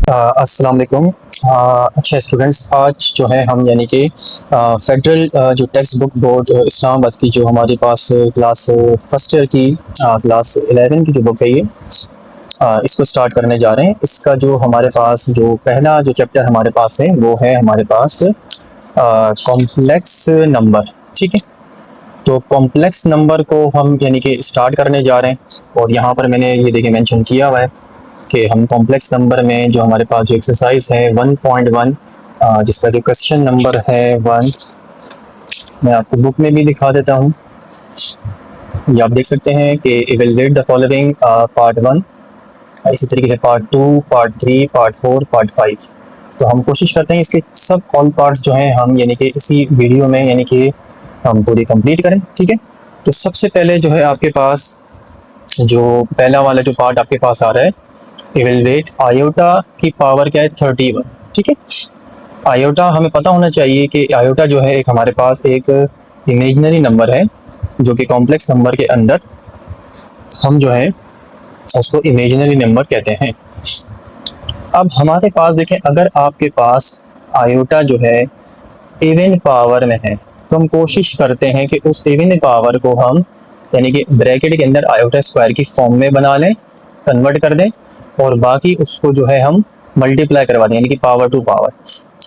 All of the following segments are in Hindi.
अस्सलाम वालेकुम। अच्छा स्टूडेंट्स, आज जो है हम यानी कि फेडरल जो टेक्स्ट बुक बोर्ड इस्लामाबाद की जो हमारे पास क्लास फर्स्ट ईयर की क्लास 11 की जो बुक है ये इसको स्टार्ट करने जा रहे हैं। इसका जो हमारे पास जो पहला जो चैप्टर हमारे पास है वो है हमारे पास कॉम्प्लेक्स नंबर। ठीक है, तो कॉम्प्लेक्स नंबर को हम यानी कि स्टार्ट करने जा रहे हैं और यहाँ पर मैंने ये देखिए मेंशन किया हुआ है कि हम कॉम्प्लेक्स नंबर में जो हमारे पास जो एक्सरसाइज है 1.1 जिसका जो क्वेश्चन नंबर है 1, मैं आपको बुक में भी दिखा देता हूँ। ये आप देख सकते हैं कि इवैल्यूएट द फॉलोइंग पार्ट 1, इसी तरीके से पार्ट 2, पार्ट 3, पार्ट 4, पार्ट 5। तो हम कोशिश करते हैं इसके सब ऑल पार्ट्स जो हैं हम यानी कि इसी वीडियो में यानी कि हम पूरी कंप्लीट करें। ठीक है, तो सबसे पहले जो है आपके पास जो पहला वाला जो पार्ट आपके पास आ रहा है, इवैल्यूएट आयोटा की पावर क्या है 31। ठीक है, आयोटा हमें पता होना चाहिए कि आयोटा जो है एक हमारे पास एक इमेजिनरी नंबर है जो कि कॉम्प्लेक्स नंबर के अंदर हम जो है उसको इमेजिनरी नंबर कहते हैं। अब हमारे पास देखें, अगर आपके पास आयोटा जो है इवन पावर में है तो हम कोशिश करते हैं कि उस इवन पावर को हम यानी कि ब्रैकेट के अंदर आयोटा स्क्वायर की फॉर्म में बना लें, कन्वर्ट कर दें और बाकी उसको जो है हम मल्टीप्लाई करवा दें यानी कि पावर टू पावर।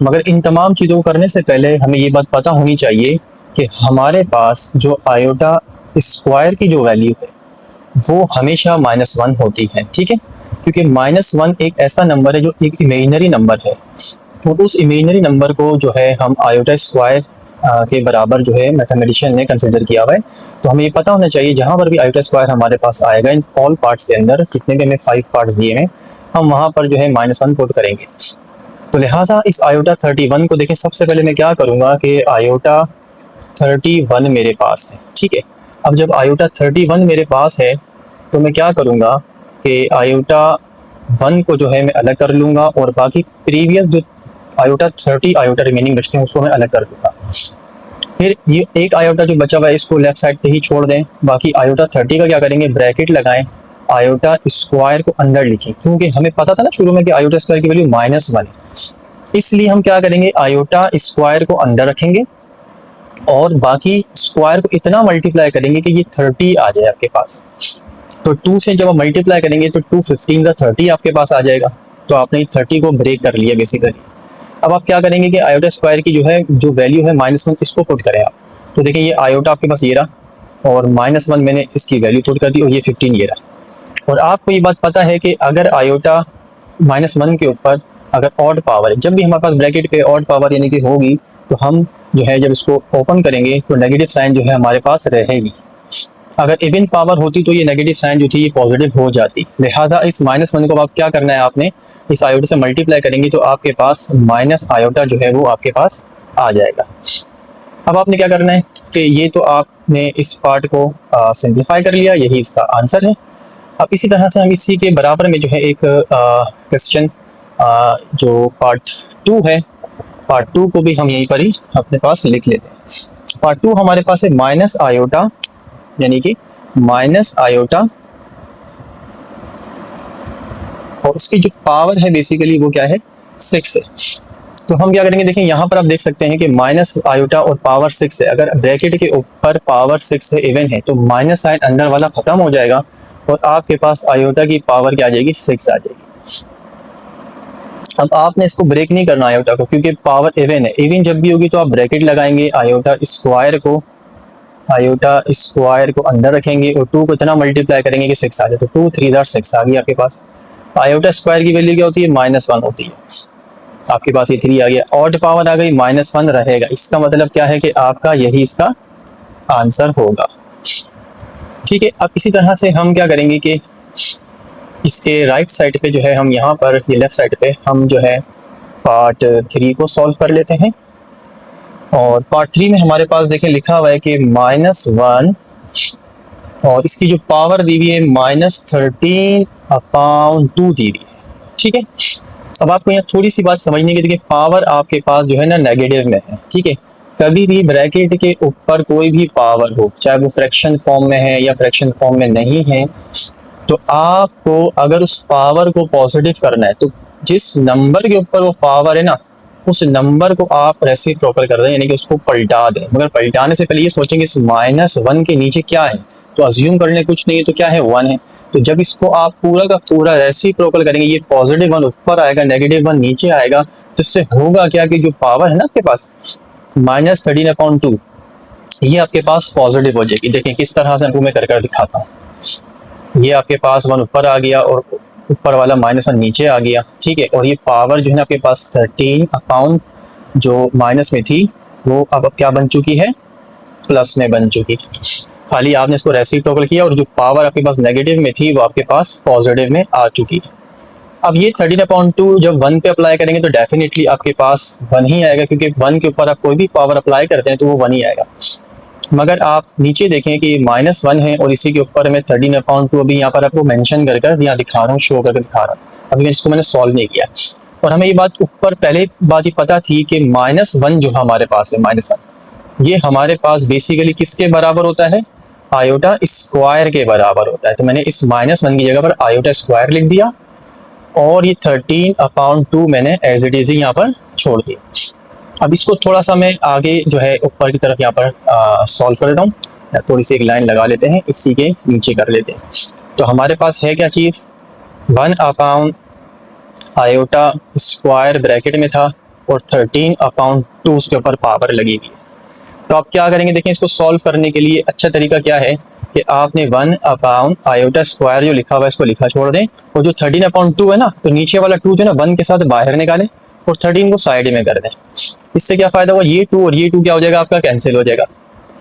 मगर इन तमाम चीज़ों को करने से पहले हमें ये बात पता होनी चाहिए कि हमारे पास जो आयोटा स्क्वायर की जो वैल्यू है वो हमेशा -1 होती है। ठीक है, क्योंकि -1 एक ऐसा नंबर है जो एक इमेजिनरी नंबर है और उस इमेजिनरी नंबर को जो है हम आयोटा स्क्वायर के बराबर जो है मैथमेटिशियन ने कंसिडर किया हुआ है। तो हमें ये पता होना चाहिए जहाँ पर भी आयोटा स्क्वायर हमारे पास आएगा इन ऑल पार्ट्स के अंदर, जितने भी हमें 5 पार्ट्स दिए हैं, हम वहाँ पर जो है -1 पुट करेंगे। तो लिहाजा इस आयोटा 31 को देखें, सबसे पहले मैं क्या करूँगा कि आयोटा 31 मेरे पास है। ठीक है, अब जब आयोटा 31 मेरे पास है तो मैं क्या करूँगा कि आयोटा 1 को जो है मैं अलग कर लूँगा और बाकी प्रीवियस जो आयोटा 30 आयोटा रिमेनिंग बचते हैं उसको मैं अलग कर दूँगा। फिर ये एक आयोटा जो बचा हुआ है इसको लेफ्ट साइड पे ही छोड़ दें, बाकी आयोटा 30 का क्या करेंगे, ब्रैकेट लगाएं, आयोटा स्क्वायर को अंदर लिखें, क्योंकि हमें पता था ना शुरू में कि आयोटा स्क्वायर की वैल्यू -1 है, इसलिए हम क्या करेंगे, आयोटा स्क्वायर को अंदर रखेंगे और बाकी स्क्वायर को इतना मल्टीप्लाई करेंगे कि ये 30 आ जाए आपके पास। तो 2 से जब आप मल्टीप्लाई करेंगे तो 2 15 30 आपके पास आ जाएगा। तो आपने 30 को ब्रेक कर लिया बेसिकली। अब आप क्या करेंगे कि आयोटा स्क्वायर की जो है जो वैल्यू है -1 इसको पुट करें आप। तो देखिए ये आयोटा आपके पास ये रहा और -1 मैंने इसकी वैल्यू पुट कर दी और ये 15 ये रहा। और आपको ये बात पता है कि अगर आयोटा -1 के ऊपर अगर ऑड पावर है, जब भी हमारे पास ब्रैकेट पे ऑड पावर यानी कि होगी तो हम जो है जब इसको ओपन करेंगे तो नेगेटिव साइन जो है हमारे पास रहेगी। अगर इवन पावर होती तो ये नेगेटिव साइन जो थी ये पॉजिटिव हो जाती। लिहाजा इस -1 को आप क्या करना है, आपने इस आयोटा से मल्टीप्लाई करेंगे तो आपके पास माइनस आयोटा जो है वो आपके पास आ जाएगा। अब आपने क्या करना है कि ये तो आपने इस पार्ट को सिंप्लीफाई कर लिया, यही इसका आंसर है। अब इसी तरह से हम इसी के बराबर में जो है एक क्वेश्चन जो पार्ट 2 है, पार्ट 2 को भी हम यहीं पर ही अपने पास लिख लेते हैं। पार्ट 2 हमारे पास है माइनस आयोटा यानी कि माइनस आयोटा और उसकी जो पावर है बेसिकली वो क्या है 6 है। तो हम क्या करेंगे, देखें यहाँ पर आप देख सकते हैं कि माइनस आयोटा और पावर 6 है। अगर ब्रैकेट के ऊपर पावर 6 है इवन है तो माइनस साइन अंदर वाला खत्म हो जाएगा और आपके पास आयोटा की पावर क्या आ जाएगी 6 आ जाएगी। अब आपने इसको ब्रेक नहीं करना आयोटा को, क्योंकि पावर इवन है। इवन जब भी होगी तो आप ब्रैकेट लगाएंगे, आयोटा स्क्वायर को अंदर रखेंगे और 2 को इतना मल्टीप्लाई करेंगे कि 6 आ जाए। तो 2 3 6 आ गई आपके पास। आयोटा स्क्वायर की वैल्यू क्या होती है, -1 होती है। आपके पास ये 3 आ गया, ऑड पावर आ गई, -1 रहेगा। इसका मतलब क्या है कि आपका यही इसका आंसर होगा। ठीक है, अब इसी तरह से हम क्या करेंगे कि इसके राइट साइड पे जो है हम यहाँ पर ये लेफ्ट साइड पे हम जो है पार्ट 3 को सॉल्व कर लेते हैं। और पार्ट 3 में हमारे पास देखें लिखा हुआ है कि -1 और इसकी जो पावर दी हुई है -13/2 दी हुई है। ठीक है, अब आपको यहाँ थोड़ी सी बात समझने की, देखिए पावर आपके पास जो है ना नेगेटिव में है। ठीक है, कभी भी ब्रैकेट के ऊपर कोई भी पावर हो, चाहे वो फ्रैक्शन फॉर्म में है या फ्रैक्शन फॉर्म में नहीं है, तो आपको अगर उस पावर को पॉजिटिव करना है तो जिस नंबर के ऊपर वो पावर है ना, उस नंबर को आप रेसिप्रोकल कर रहे हैं, यानी कि उसको पलटा दें। मगर पलटाने से पहले ये सोचेंगे इस -1 के नीचे क्या है, तो अज्यूम कर लें कुछ नहीं है, तो क्या है 1 है। तो जब इसको आप पूरा का पूरा रेसिप्रोकल करेंगे, ये +1 ऊपर आएगा, -1 नीचे आएगा, तो इससे होगा क्या कि जो पावर है ना आपके पास -13/2, ये आपके पास पॉजिटिव हो जाएगी। देखें किस तरह से आपको मैं कर दिखाता हूँ। ये आपके पास 1 ऊपर आ गया और ऊपर वाला -1 नीचे आ गया, ठीक है। और ये पावर जो है ना आपके पास 13 जो माइनस में थी वो अब क्या बन चुकी है, प्लस में बन चुकी। खाली आपने इसको रेसिप्रोकल किया और जो पावर आपके पास नेगेटिव में थी वो आपके पास पॉजिटिव में आ चुकी है। अब ये 13/2 जब 1 पे अप्लाई करेंगे तो डेफिनेटली आपके पास 1 ही आएगा, क्योंकि 1 के ऊपर आप कोई भी पावर अप्लाई करते हैं तो वो 1 ही आएगा। मगर आप नीचे देखें कि -1 है और इसी के ऊपर मैं 13/2 अभी यहाँ पर आपको मेंशन कर यहाँ दिखा रहा हूँ, शो करके दिखा रहा हूँ। अभी इसको मैंने सॉल्व नहीं किया और हमें ये बात ऊपर पहले बात ये पता थी कि -1 जो हमारे पास है, -1 ये हमारे पास बेसिकली किसके बराबर होता है, आयोटा स्क्वायर के बराबर होता है। तो मैंने इस -1 की जगह पर आयोटा स्क्वायर लिख दिया और ये 13/2 मैंने एज इट इज यहाँ पर छोड़ दिया। अब इसको थोड़ा सा मैं आगे जो है ऊपर की तरफ यहाँ पर सॉल्व कर देता हूँ। थोड़ी सी एक लाइन लगा लेते हैं, इसी के नीचे कर लेते हैं। तो हमारे पास है क्या चीज़, 1/, आयोटा स्क्वायर ब्रैकेट में था और 13/2 उसके ऊपर पावर लगी हुई। तो आप क्या करेंगे, देखें इसको सॉल्व करने के लिए अच्छा तरीका क्या है कि आपने 1/, आयोटा स्क्वायर जो लिखा हुआ है इसको लिखा छोड़ दें, और जो 13/2 है ना, तो नीचे वाला 2 जो है ना 1 के साथ बाहर निकालें और 13 को साइड में कर दें। इससे क्या फ़ायदा हुआ, ये 2 और ये 2 क्या हो जाएगा आपका, कैंसिल हो जाएगा।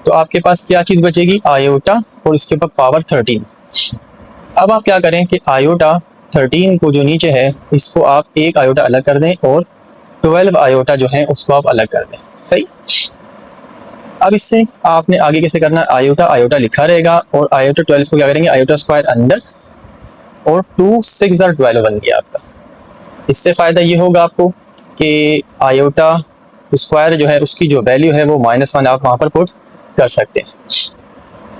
तो आपके पास क्या चीज़ बचेगी, आयोटा और इसके ऊपर पावर 13। अब आप क्या करें कि आयोटा 13 को जो नीचे है इसको आप एक आयोटा अलग कर दें और 12 आयोटा जो है उसको आप अलग कर दें, सही। अब इससे आपने आगे कैसे करना है, आयोटा आयोटा लिखा रहेगा और आयोटा 12 को क्या करेंगे, आयोटा स्क्वायर अंदर और 2 6 और 12 बन गया आपका। इससे फ़ायदा ये होगा आपको कि आयोटा स्क्वायर जो है उसकी जो वैल्यू है वो -1 आप वहाँ पर पुट कर सकते हैं।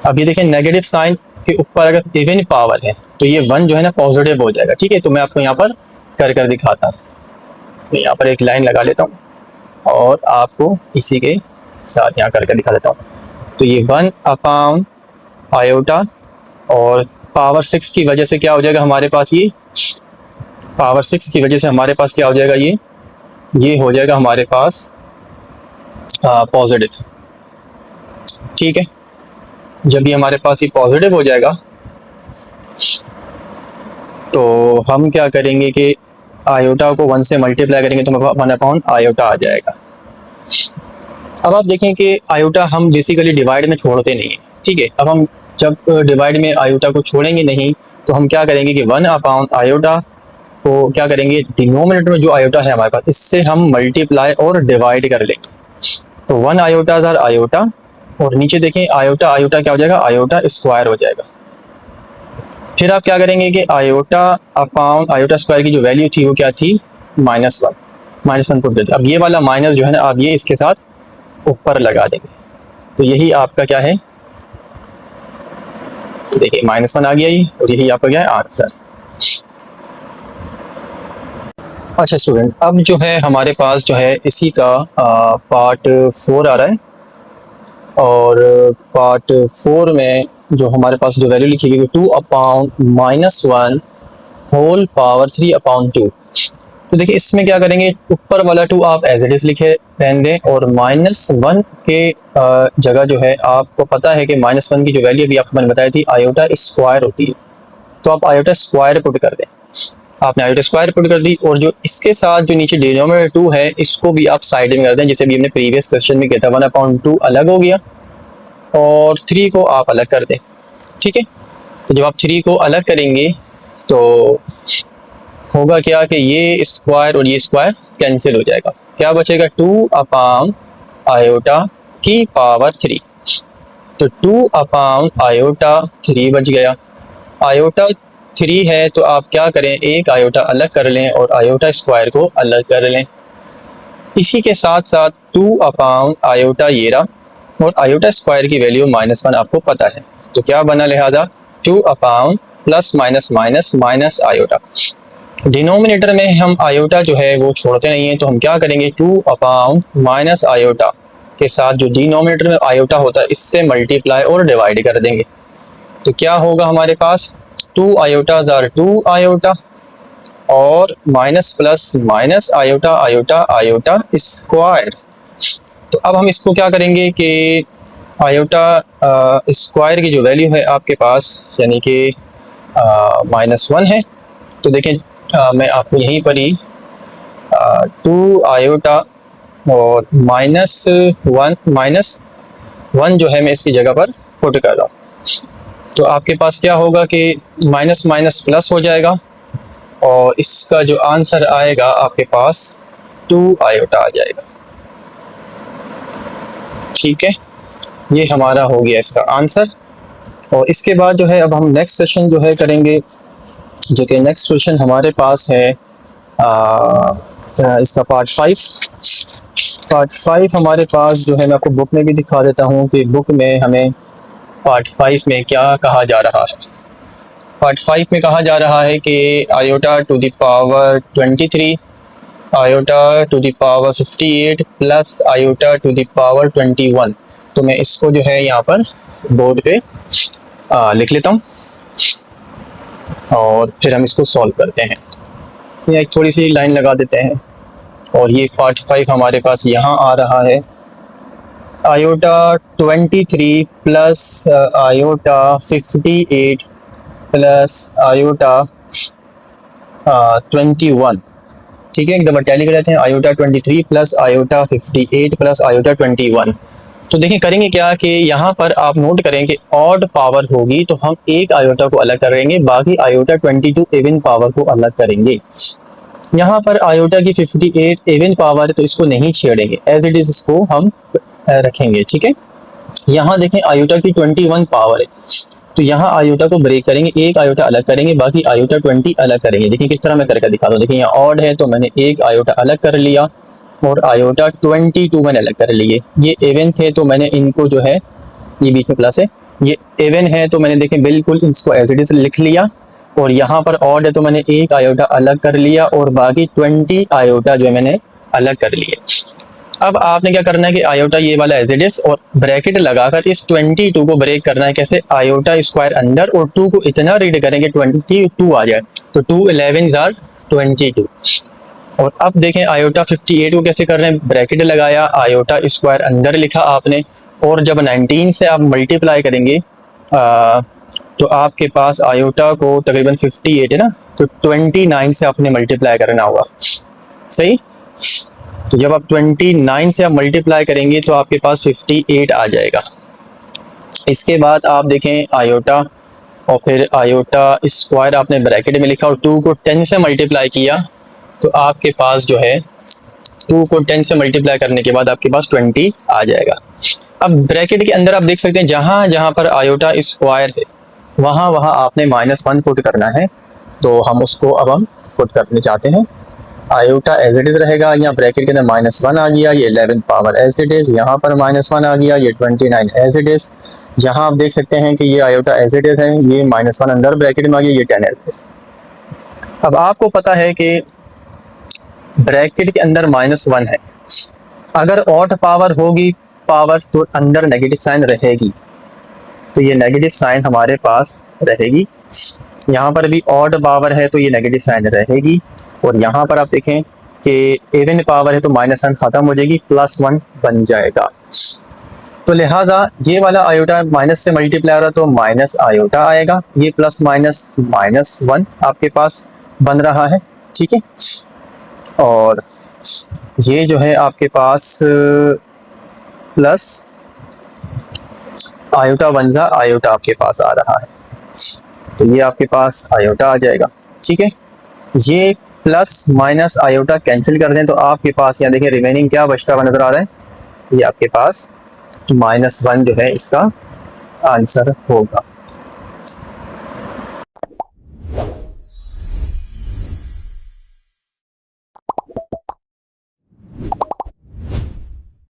अब ये देखें नेगेटिव साइन के ऊपर अगर इवन पावर है तो ये 1 जो है ना पॉजिटिव हो जाएगा, ठीक है। तो मैं आपको यहाँ पर कर दिखाता हूँ। मैं यहाँ पर एक लाइन लगा लेता हूँ और आपको इसी के साथ यहाँ करके दिखा देता हूँ। तो ये 1/, आयोटा और पावर 6 की वजह से क्या हो जाएगा हमारे पास, ये पावर 6 की वजह से हमारे पास क्या हो जाएगा, ये हो जाएगा हमारे पास पॉजिटिव, ठीक है। जब ये हमारे पास ये पॉजिटिव हो जाएगा तो हम क्या करेंगे कि आयोटा को 1 से मल्टीप्लाई करेंगे तो 1/, आयोटा आ जाएगा। अब आप देखें कि आयोटा हम बेसिकली डिवाइड में छोड़ते नहीं हैं, ठीक है। अब हम जब डिवाइड में आयोटा को छोड़ेंगे नहीं तो हम क्या करेंगे कि 1/, आयोटा को क्या करेंगे, डिनोमिनेटर में जो आयोटा है हमारे पास इससे हम मल्टीप्लाई और डिवाइड कर लेंगे। तो 1 आयोटा आर आयोटा और नीचे देखें आयोटा आयोटा क्या हो जाएगा, आयोटा स्क्वायर हो जाएगा। फिर आप क्या करेंगे कि आयोटा अपॉन आयोटा स्क्वायर की जो वैल्यू थी वो क्या थी, -1 पुट देते। अब ये वाला माइनस जो है ना आप ये इसके साथ ऊपर लगा देंगे, तो यही आपका क्या है, देखिए -1 आ गया ये और यही आपका क्या है आंसर। अच्छा स्टूडेंट, अब जो है हमारे पास जो है इसी का पार्ट 4 आ रहा है और पार्ट 4 में जो हमारे पास जो वैल्यू लिखी गई 2/-1 होल पावर 3/2। तो देखिए इसमें क्या करेंगे, ऊपर वाला 2 आप एज इट इज लिखे रहने दें और -1 के जगह जो है आपको पता है कि -1 की जो वैल्यू अभी आपको मैंने बताई थी आयोटा स्क्वायर होती है, तो आप आयोटा स्क्वायर पुट कर दें। आपने आयोटा स्क्वायर पुट कर दी और जो इसके साथ जो नीचे डिनोमिनेटर 2 है इसको भी आप साइड में कर दें, जैसे भी हमने प्रीवियस क्वेश्चन में किया था 1/2 अलग हो गया और 3 को आप अलग कर दें, ठीक है। तो जब आप 3 को अलग करेंगे तो होगा क्या कि ये स्क्वायर और ये स्क्वायर कैंसिल हो जाएगा, क्या बचेगा 2/, आयोटा की पावर 3। तो 2/, आयोटा 3 बच गया। आयोटा 3 है तो आप क्या करें, एक आयोटा अलग कर लें और आयोटा स्क्वायर को अलग कर लें। इसी के साथ साथ 2/, आयोटा ये रहा और आयोटा स्क्वायर की वैल्यू -1 आपको पता है, तो क्या बना लिहाजा 2/, plus minus minus minus iota. Denominator में हम आयोटा जो है वो छोड़ते नहीं हैं, तो हम क्या करेंगे, 2 अपॉन माइनस आयोटा के साथ जो डिनोमिनेटर में आयोटा होता है इससे मल्टीप्लाई और डिवाइड कर देंगे। तो क्या होगा हमारे पास, 2 आयोटा जार 2 आयोटा और minus plus minus iota iota iota square. तो अब हम इसको क्या करेंगे कि आयोटा स्क्वायर की जो वैल्यू है आपके पास यानी कि -1 है। तो देखें मैं आपको यहीं पर ही 2 आयोटा और -1 जो है मैं इसकी जगह पर पुट कर रहा हूँ। तो आपके पास क्या होगा कि माइनस माइनस प्लस हो जाएगा और इसका जो आंसर आएगा आपके पास 2 आयोटा आ जाएगा। ठीक है, ये हमारा हो गया इसका आंसर। और इसके बाद जो है अब हम नेक्स्ट क्वेश्चन जो है करेंगे, जो कि नेक्स्ट क्वेश्चन हमारे पास है इसका पार्ट 5 हमारे पास जो है मैं आपको बुक में भी दिखा देता हूँ कि बुक में हमें पार्ट 5 में क्या कहा जा रहा है। पार्ट 5 में कहा जा रहा है कि iota to the power 23 iota to the power 58 plus iota to the power 21। तो मैं इसको जो है यहाँ पर बोर्ड पे लिख लेता हूँ और फिर हम इसको सॉल्व करते हैं। ये एक थोड़ी सी लाइन लगा देते हैं और ये पार्ट 5 हमारे पास यहाँ आ रहा है। Iota 23 plus iota 58 plus iota 21। ठीक है, एक दफ़ा टैली कर लेते हैं। Iota 23 plus iota 58 plus iota 21। तो देखिए करेंगे क्या कि यहाँ पर आप नोट करें कि ऑड पावर होगी तो हम एक आयोटा को अलग करेंगे, बाकी आयोटा 22 इवन पावर को अलग करेंगे। यहाँ पर आयोटा की 58 इवन पावर तो इसको नहीं छेड़ेंगे, एज इट इज इसको हम रखेंगे। ठीक है, यहाँ देखें आयोटा की 21 पावर है तो यहाँ आयोटा को ब्रेक करेंगे, एक आयोटा अलग करेंगे, बाकी आयोटा 20 अलग करेंगे। देखिए किस तरह मैं करके दिखा दूँ। देखिए यहाँ ऑड है तो मैंने एक आयोटा अलग कर लिया और आयोटा 22 मैंने अलग कर लिए। ये इवन थे तो मैंने इनको जो है, ये बीच में प्लस है, ये इवन है तो मैंने देखें बिल्कुल इसको एज इट इज लिख लिया। और यहाँ पर ऑड है तो मैंने एक आयोटा अलग कर लिया और बाकी 20 आयोटा जो है मैंने अलग कर लिए। अब आपने क्या करना है कि आयोटा ये वाला एज इट इज और ब्रैकेट लगाकर इस 22 को ब्रेक करना है। कैसे, आयोटा स्क्वायर अंदर और 2 को इतना रीड करेंगे 22 आ जाए, तो 2 11 आर 22। और अब देखें आयोटा 58 को कैसे कर रहे हैं, ब्रैकेट लगाया, आयोटा स्क्वायर अंदर लिखा आपने और जब 19 से आप मल्टीप्लाई करेंगे तो आपके पास आयोटा को तकरीबन 58 है ना, तो 29 से आपने मल्टीप्लाई करना होगा। सही, तो जब आप 29 से आप मल्टीप्लाई करेंगे तो आपके पास 58 आ जाएगा। इसके बाद आप देखें आयोटा और फिर आयोटा स्क्वायर आपने ब्रैकेट में लिखा और 2 को 10 से मल्टीप्लाई किया तो आपके पास जो है 2 को 10 से मल्टीप्लाई करने के बाद आपके पास 20 आ जाएगा। अब ब्रैकेट के अंदर आप देख सकते हैं जहाँ जहाँ पर आयोटा स्क्वायर है वहाँ वहाँ आपने -1 पुट करना है, तो हम उसको अब हम पुट करने चाहते हैं। आयोटा एज इट इज रहेगा, यहाँ ब्रैकेट के अंदर -1 आ गया, ये 11 पावर एज इट इज, यहाँ पर -1 आ गया, ये 29 एज इट इज। यहाँ आप देख सकते हैं कि ये आयोटा एज इट इज है, ये -1 अंदर ब्रैकेट में आ गया, ये 10 एज इट इज। अब आपको पता है कि ब्रैकेट के अंदर -1 है, अगर ऑड पावर होगी पावर तो अंदर नेगेटिव साइन रहेगी, तो ये नेगेटिव साइन हमारे पास रहेगी। यहाँ पर भी ऑड पावर है तो ये नेगेटिव साइन रहेगी और यहाँ पर आप देखें कि इवन पावर है तो -1 खत्म हो जाएगी, +1 बन जाएगा। तो लिहाजा ये वाला आयोटा माइनस से मल्टीप्लाई हो रहा तो माइनस आयोटा आएगा, ये प्लस माइनस -1 आपके पास बन रहा है। ठीक है, और ये जो है आपके पास प्लस आयोटा 1 आयोटा आपके पास आ रहा है, तो ये आपके पास आयोटा आ जाएगा। ठीक है, ये प्लस माइनस आयोटा कैंसिल कर दें तो आपके पास यहाँ देखिए रिमेनिंग क्या बचता हुआ नजर आ रहा है, ये आपके पास -1 जो है इसका आंसर होगा।